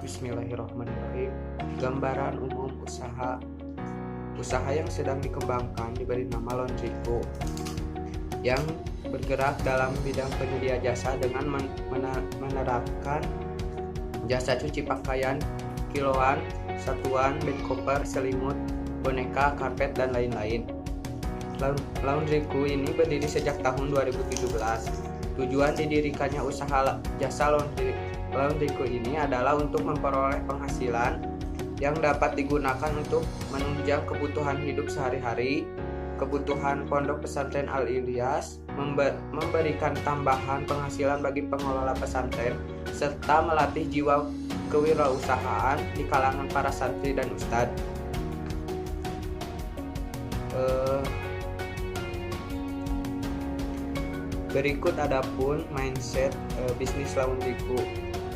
Bismillahirrahmanirrahim. Gambaran umum usaha yang sedang dikembangkan diberi nama Laundryco, yang bergerak dalam bidang penyedia jasa dengan menerapkan jasa cuci pakaian, kiloan, satuan, bed cover, selimut, boneka, karpet, dan lain-lain. Laundryco ini berdiri sejak tahun 2017. Tujuan didirikannya usaha jasa Laundryco ini adalah untuk memperoleh penghasilan yang dapat digunakan untuk menunjang kebutuhan hidup sehari-hari, kebutuhan pondok pesantren Al-Ilyas, memberikan tambahan penghasilan bagi pengelola pesantren, serta melatih jiwa kewirausahaan di kalangan para santri dan ustadz. Berikut adapun mindset bisnis Laundryco.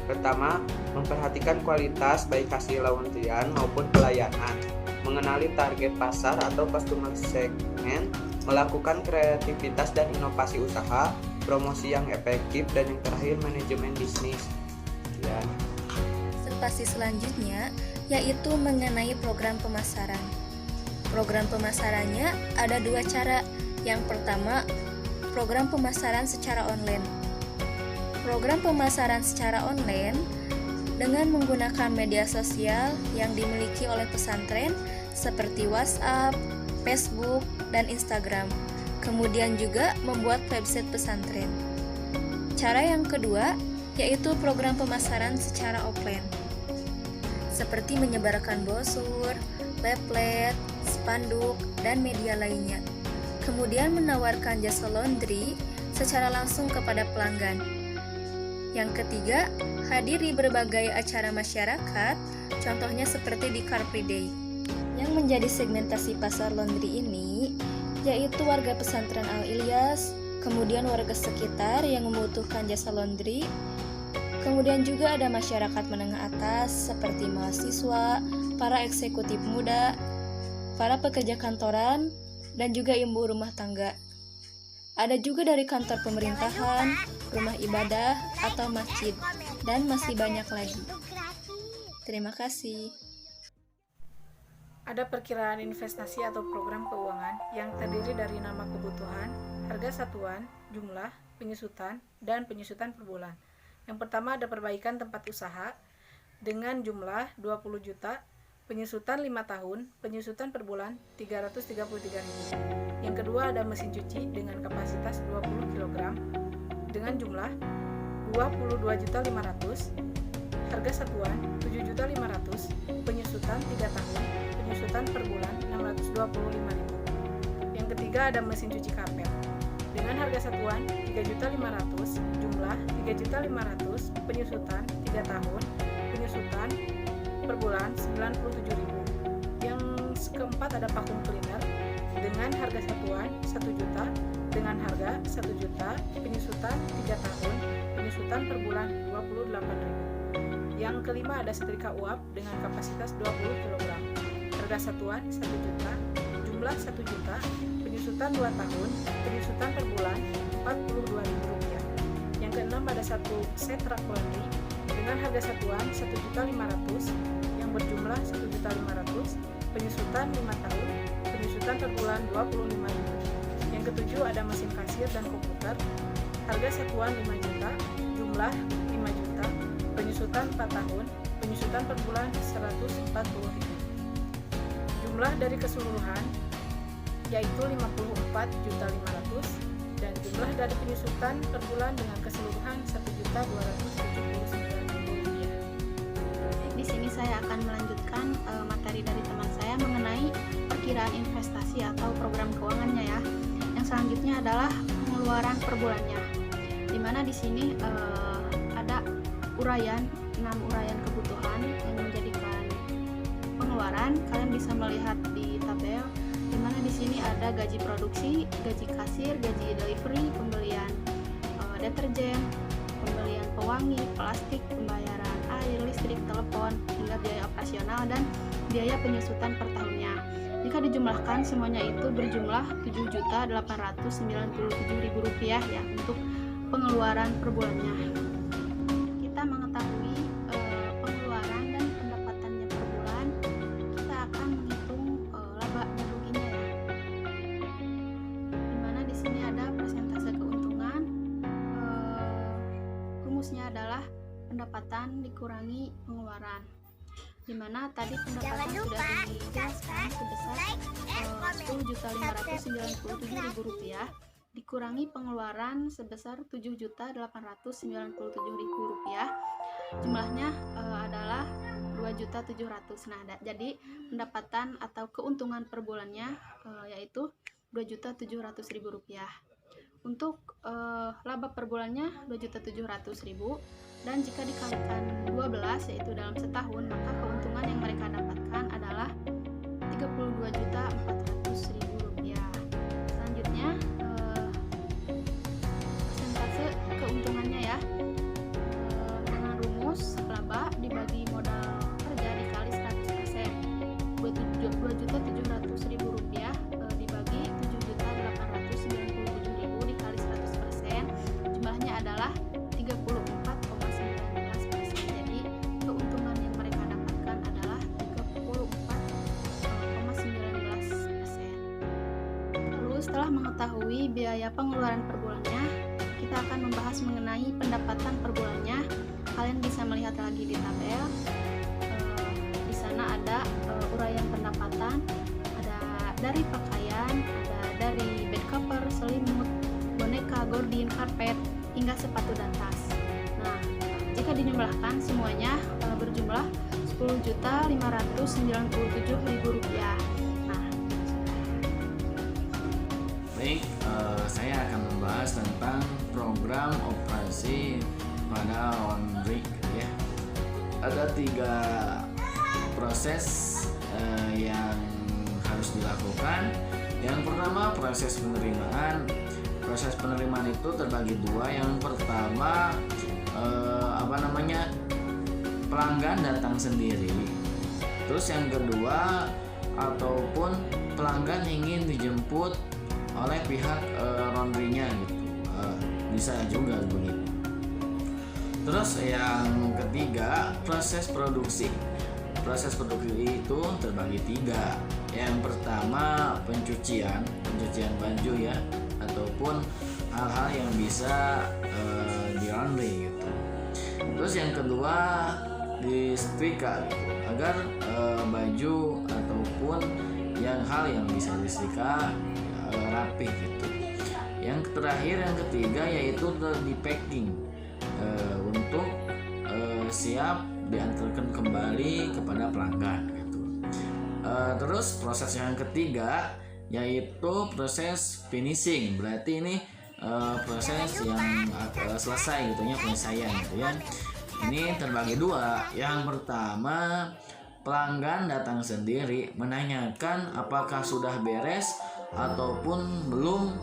Pertama, memperhatikan kualitas baik hasil laundryan maupun pelayanan, mengenali target pasar atau customer segment, melakukan kreativitas dan inovasi usaha, promosi yang efektif, dan yang terakhir manajemen bisnis. Spasi selanjutnya yaitu mengenai program pemasaran. Program pemasarannya ada dua cara. Yang pertama, program pemasaran secara online. Program pemasaran secara online dengan menggunakan media sosial yang dimiliki oleh pesantren seperti WhatsApp, Facebook, dan Instagram. Kemudian juga membuat website pesantren. Cara yang kedua yaitu program pemasaran secara offline, seperti menyebarkan brosur, pamflet, spanduk, dan media lainnya. Kemudian menawarkan jasa laundry secara langsung kepada pelanggan. Yang ketiga, hadir di berbagai acara masyarakat, contohnya seperti di Car Free Day. Yang menjadi segmentasi pasar laundry ini yaitu warga pesantren Al-Ilyas, kemudian warga sekitar yang membutuhkan jasa laundry, kemudian juga ada masyarakat menengah atas seperti mahasiswa, para eksekutif muda, para pekerja kantoran, dan juga ibu rumah tangga. Ada juga dari kantor pemerintahan, rumah ibadah, atau masjid, dan masih banyak lagi. Terima kasih. Ada perkiraan investasi atau program keuangan yang terdiri dari nama kebutuhan, harga satuan, jumlah, penyusutan, dan penyusutan per bulan. Yang pertama ada perbaikan tempat usaha dengan jumlah 20 juta, penyusutan 5 tahun, penyusutan per bulan 333.000. Yang kedua ada mesin cuci dengan kapasitas 20 kg dengan jumlah 22.500.000, harga satuan 7.500.000, penyusutan 3 tahun, penyusutan per bulan 625.000. Yang ketiga ada mesin cuci karpet dengan harga satuan 3.500.000, jumlah 3.500.000, penyusutan 3 tahun, penyusutan per bulan 97.000. Yang keempat ada vacuum cleaner dengan harga satuan 1 juta dengan harga 1 juta, penyusutan 3 tahun, penyusutan per bulan 28.000. Yang kelima ada setrika uap dengan kapasitas 20 kg. Harga satuan 1 juta, jumlah 1 juta, penyusutan 2 tahun, penyusutan per bulan Rp42.000. Yang keenam ada satu set rak laundry dengan harga satuan 1.500.000 yang berjumlah 1.500.000, penyusutan 5 tahun, penyusutan per bulan Rp25.000. Yang ketujuh ada mesin kasir dan komputer, harga satuan 5 juta, jumlah 5 juta, penyusutan 4 tahun, penyusutan per bulan Rp140.000. Jumlah dari keseluruhan yaitu 54.500.000 dan jumlah dari penyusutan per bulan dengan keseluruhan Rp1.279.000. Di sini saya akan melanjutkan materi dari teman saya mengenai perkiraan investasi atau program keuangannya ya. Yang selanjutnya adalah pengeluaran per bulannya. Dimana di sini ada uraian 6 uraian kebutuhan yang menjadikan pengeluaran. Kalian bisa melihat di tabel dimana di sini ada gaji produksi, gaji kasir, gaji delivery, pembelian deterjen, pembelian pewangi, plastik, pembayaran air, listrik, telepon, hingga biaya operasional dan biaya penyusutan per tahunnya. Jika dijumlahkan semuanya itu berjumlah Rp7.897.000 ya untuk pengeluaran per bulannya. Kita mengetahui pengeluaran pendapatan dikurangi pengeluaran, di mana tadi pendapatan sudah dijelaskan sebesar Rp10.597.000 dikurangi pengeluaran sebesar Rp7.897.000. Jumlahnya adalah Rp2.700.000. Nah, jadi pendapatan atau keuntungan per bulannya yaitu Rp2.700.000. Untuk laba per bulannya Rp2.700.000, dan jika dikalikan 12 yaitu dalam setahun, maka keuntungan yang mereka dapatkan adalah Rp32.400.000. Selanjutnya persentase keuntungannya ya, dengan rumus laba dibagi modal kerja dikali 100%. Rp2.700.000 dibagi Rp7.897.000 dikali 100%, jumlahnya adalah 34,19%. Jadi keuntungan yang mereka dapatkan adalah 34,19%. Lalu setelah mengetahui biaya pengeluaran per bulannya, kita akan membahas mengenai pendapatan per bulannya. Kalian bisa melihat lagi di tabel. Di sana ada uraian pendapatan, ada dari pakaian, ada dari bed cover, selimut, boneka, gordin, karpet, hingga sepatu dan tas. Nah, jika dijumlahkan semuanya berjumlah Rp10.597.000. Nah, baik, saya akan membahas tentang program operasi pada laundry ya. Ada 3 proses yang harus dilakukan. Yang pertama, proses penerimaan. Proses penerimaan itu terbagi 2. Yang pertama pelanggan datang sendiri. Terus yang kedua, ataupun pelanggan ingin dijemput oleh pihak laundry-nya gitu. Bisa juga begitu. Terus yang ketiga, proses produksi. Proses produksi itu terbagi 3. Yang pertama, pencucian baju ya, ataupun hal-hal yang bisa di laundry gitu. Terus yang kedua, disetrika gitu, agar baju ataupun hal yang bisa disetrika rapi gitu. Yang terakhir, yang ketiga, yaitu di packing untuk siap diantarkan kembali kepada pelanggan gitu. Terus proses yang ketiga yaitu proses finishing. Berarti ini proses yang selesai gitu ya, penyelesaian gitu ya. Ini terbagi 2. Yang pertama, pelanggan datang sendiri menanyakan apakah sudah beres ataupun belum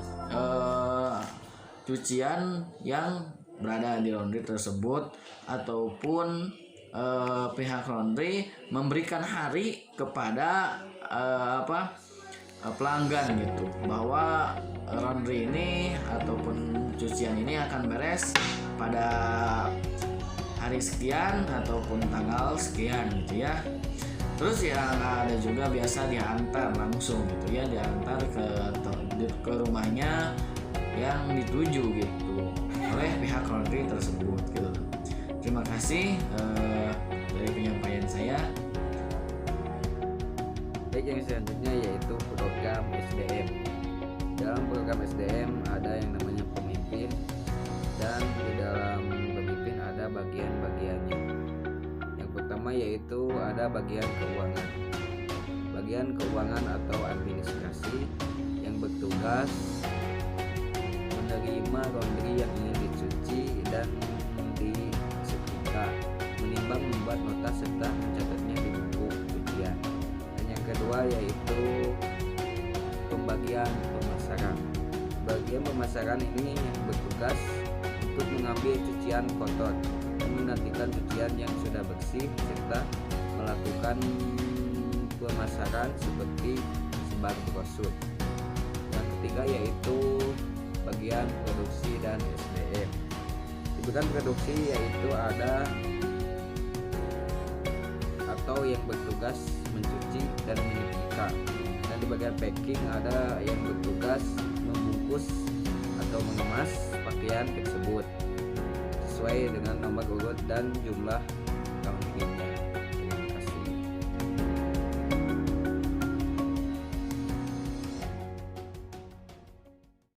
cucian yang berada di laundry tersebut, ataupun pihak laundry memberikan hari kepada pelanggan gitu, bahwa laundry ini ataupun cucian ini akan beres pada hari sekian ataupun tanggal sekian gitu ya. Terus yang ada juga biasa diantar langsung gitu ya, diantar ke rumahnya yang dituju gitu oleh pihak laundry tersebut gitu. Terima kasih dari penyampaian saya. Baik, yang selanjutnya yaitu program SDM. Dalam program SDM ada yang namanya pemimpin, dan di dalam pemimpin ada bagian-bagiannya. Yang pertama yaitu ada bagian keuangan. Bagian keuangan atau administrasi yang bertugas menerima laundry yang ingin dicuci dan disetrika, menimbang, membuat nota serta mencatatnya di buku cucian. Dan yang kedua yaitu pembagian pemasaran. Bagian pemasaran ini bertugas untuk mengambil cucian kotor dan menantikan cucian yang sudah bersih serta melakukan pemasaran seperti sebar brosur. Yang ketiga yaitu bagian produksi dan SDM. Di bagian produksi yaitu ada atau yang bertugas mencuci dan menyetrika, dan di bagian packing ada yang bertugas membungkus atau mengemas pakaian tersebut. sesuai dengan nomor urut dan jumlah account dinginnya.